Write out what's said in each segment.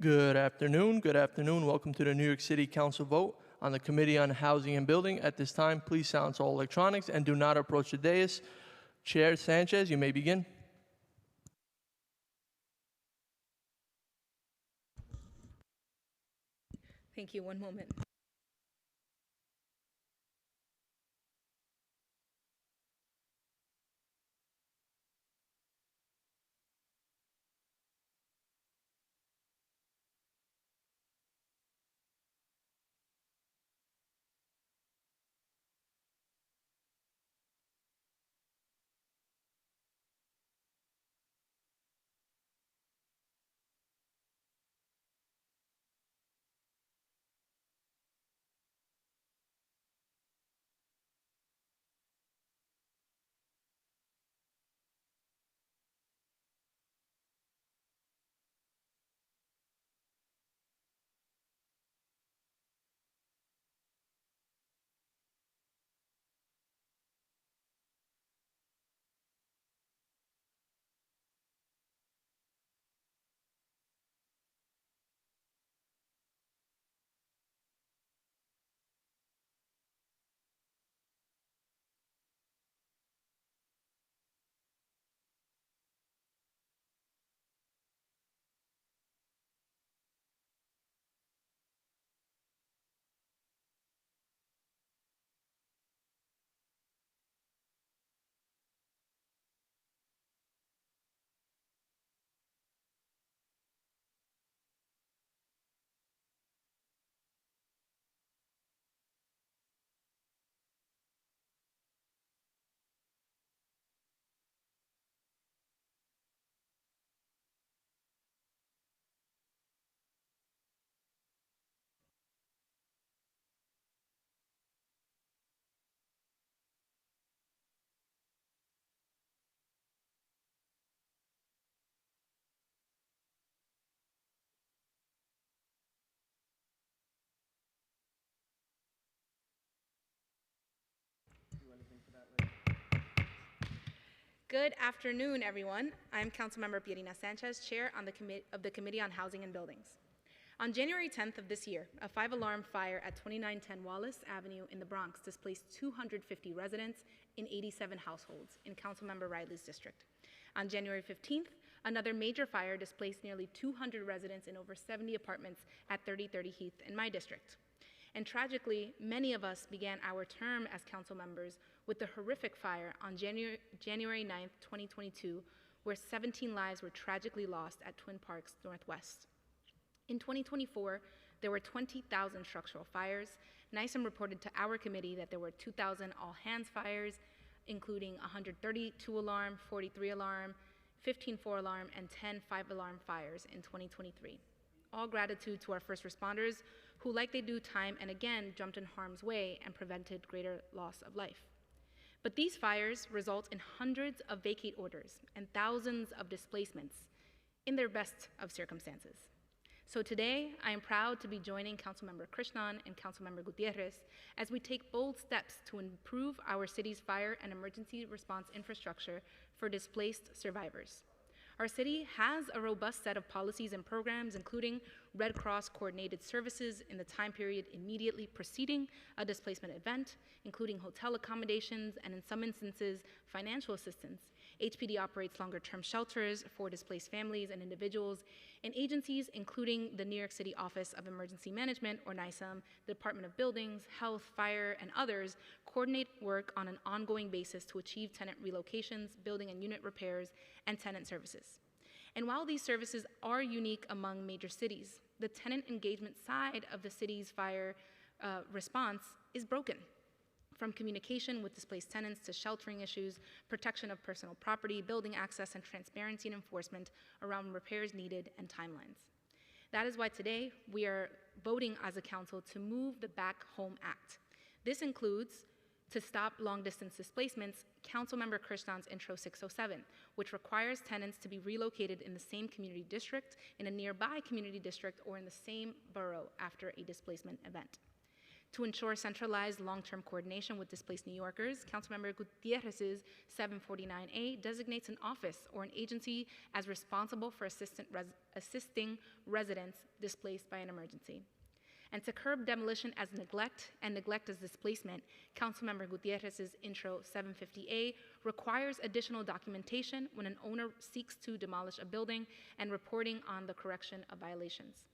Good afternoon. Good afternoon. Welcome to the New York City Council vote on the Committee on Housing and Building. At this time, please silence all electronics and do not approach the dais. Chair Sanchez, you may begin. Thank you. One moment. Good afternoon, everyone. I'm Councilmember Pierina Sanchez, Chair of the Committee on Housing and Buildings. On January 10th of this year, a 5-alarm fire at 2910 Wallace Avenue in the Bronx displaced 250 residents in 87 households in Councilmember Riley's district. On January 15th, another major fire displaced nearly 200 residents in over 70 apartments at 3030 Heath in my district. And tragically, many of us began our term as council members with the horrific fire on January 9th, 2022, where 17 lives were tragically lost at Twin Parks Northwest. In 2024, there were 20,000 structural fires. NYSEM reported to our committee that there were 2,000 all-hands fires, including 132 alarm, 43 alarm, 15 4-alarm, and 10 5-alarm fires in 2023. All gratitude to our first responders who, like they do time and again, jumped in harm's way and prevented greater loss of life. But these fires result in hundreds of vacate orders and thousands of displacements in their best of circumstances. So today, I am proud to be joining Councilmember Krishnan and Councilmember Gutierrez as we take bold steps to improve our city's fire and emergency response infrastructure for displaced survivors. Our city has a robust set of policies and programs, including Red Cross coordinated services in the time period immediately preceding a displacement event, including hotel accommodations and, in some instances, financial assistance. HPD operates longer-term shelters for displaced families and individuals, and agencies, including the New York City Office of Emergency Management, or NYSEM, the Department of Buildings, Health, Fire, and others, coordinate work on an ongoing basis to achieve tenant relocations, building and unit repairs, and tenant services. And while these services are unique among major cities, the tenant engagement side of the city's fire response is broken. From communication with displaced tenants to sheltering issues, protection of personal property, building access, and transparency and enforcement around repairs needed and timelines. That is why today we are voting as a council to move the Back Home Act. This includes, to stop long-distance displacements, Councilmember Krishnan's Intro 607, which requires tenants to be relocated in the same community district, in a nearby community district, or in the same borough after a displacement event. To ensure centralized long-term coordination with displaced New Yorkers, Councilmember Gutierrez's 749A designates an office or an agency as responsible for assisting residents displaced by an emergency. And to curb demolition as neglect and neglect as displacement, Councilmember Gutierrez's Intro 750A requires additional documentation when an owner seeks to demolish a building and reporting on the correction of violations.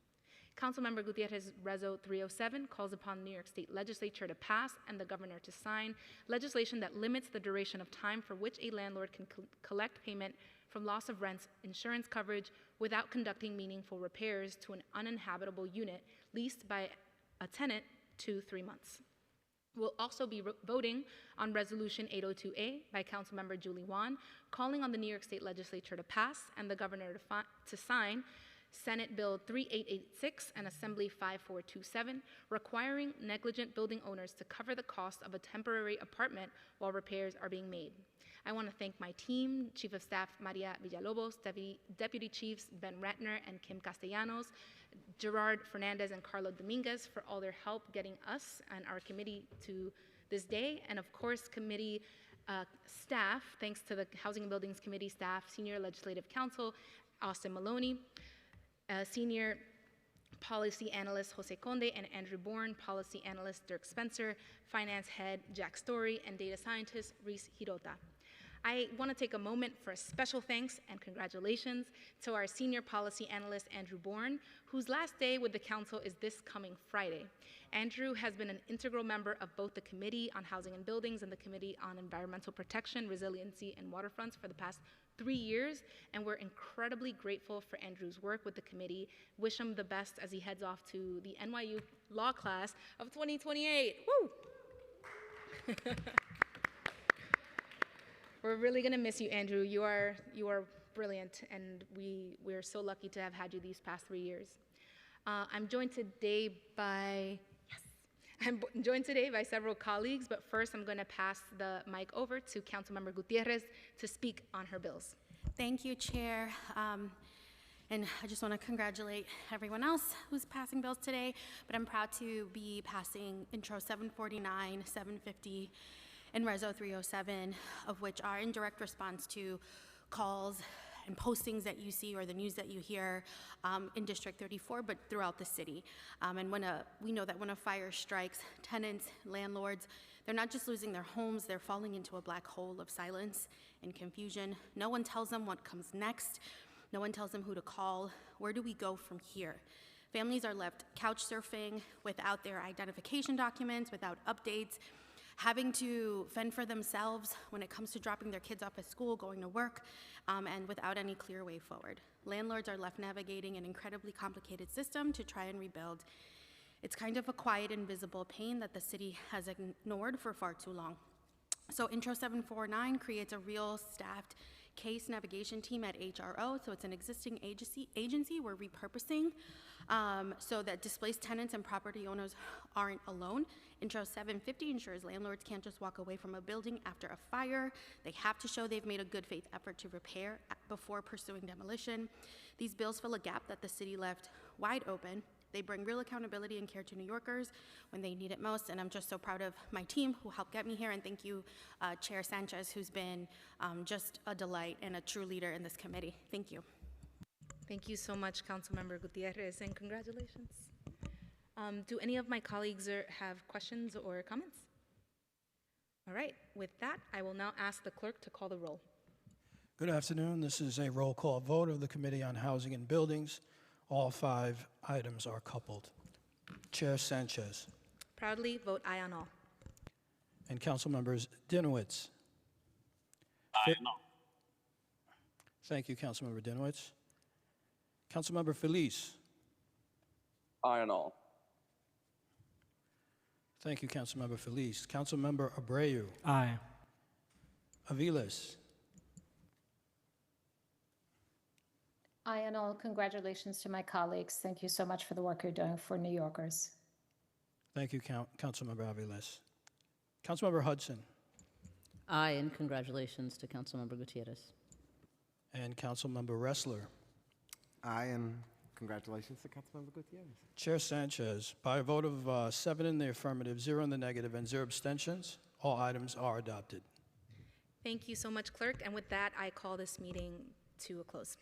Councilmember Gutierrez Rezo 307 calls upon New York State Legislature to pass and the governor to sign legislation that limits the duration of time for which a landlord can collect payment from loss of rents insurance coverage without conducting meaningful repairs to an uninhabitable unit leased by a tenant to 3 months. We'll also be voting on Resolution 802A by Councilmember Julie Wan, calling on the New York State Legislature to pass and the governor to sign Senate Bill 3886 and Assembly 5427, requiring negligent building owners to cover the cost of a temporary apartment while repairs are being made. I want to thank my team, Chief of Staff Maria Villalobos, Deputy Chiefs Ben Ratner and Kim Castellanos, Gerard Fernandez and Carlo Dominguez for all their help getting us and our committee to this day, and of course committee staff, thanks to the Housing and Buildings Committee staff, Senior Legislative Counsel Austin Maloney, Senior Policy Analyst Jose Conde, and Andrew Bourne, Policy Analyst Dirk Spencer, Finance Head Jack Story, and Data Scientist Reese Hirota. I want to take a moment for a special thanks and congratulations to our Senior Policy Analyst Andrew Bourne, whose last day with the Council is this coming Friday. Andrew has been an integral member of both the Committee on Housing and Buildings and the Committee on Environmental Protection, Resiliency, and Waterfronts for the past 3 years, and we're incredibly grateful for Andrew's work with the committee. Wish him the best as he heads off to the NYU Law Class of 2028. Woo! We're really gonna miss you, Andrew. You are brilliant, and we're so lucky to have had you these past 3 years. I'm joined today by several colleagues, but first I'm going to pass the mic over to Councilmember Gutierrez to speak on her bills. Thank you, Chair. And I just want to congratulate everyone else who's passing bills today, but I'm proud to be passing Intro 749, 750, and Reso 307, of which are in direct response to calls and postings that you see or the news that you hear in District 34, but throughout the city. And we know that when a fire strikes, tenants, landlords, they're not just losing their homes, they're falling into a black hole of silence and confusion. No one tells them what comes next. No one tells them who to call. Where do we go from here? Families are left couch surfing without their identification documents, without updates, having to fend for themselves when it comes to dropping their kids off at school, going to work, and without any clear way forward. Landlords are left navigating an incredibly complicated system to try and rebuild. It's kind of a quiet, invisible pain that the city has ignored for far too long. So Intro 749 creates a real staffed case navigation team at HRO. So it's an existing agency we're repurposing so that displaced tenants and property owners aren't alone. Intro 750 ensures landlords can't just walk away from a building after a fire. They have to show they've made a good faith effort to repair before pursuing demolition. These bills fill a gap that the city left wide open. They bring real accountability and care to New Yorkers when they need it most, and I'm just so proud of my team who helped get me here, and thank you, Chair Sanchez, who's been just a delight and a true leader in this committee. Thank you. Thank you so much, Councilmember Gutierrez, and congratulations. Do any of my colleagues have questions or comments? All right, with that, I will now ask the clerk to call the roll. Good afternoon. This is a roll call vote of the Committee on Housing and Buildings. All 5 items are coupled. Chair Sanchez. Proudly vote aye on all. And Council Members Dinowitz. Aye on all. Thank you, Councilmember Dinowitz. Councilmember Feliz. Aye on all. Thank you, Councilmember Feliz. Councilmember Abreu. Aye. Aviles. Aye and all. Congratulations to my colleagues. Thank you so much for the work you're doing for New Yorkers. Thank you, Councilmember Aviles. Councilmember Hudson. Aye, and congratulations to Councilmember Gutierrez. And Councilmember Ressler. Aye, and Congratulations to Councilmember Gutierrez. Chair Sanchez, by a vote of 7 in the affirmative, 0 in the negative, and 0 abstentions, all items are adopted. Thank you so much, Clerk. And with that, I call this meeting to a close.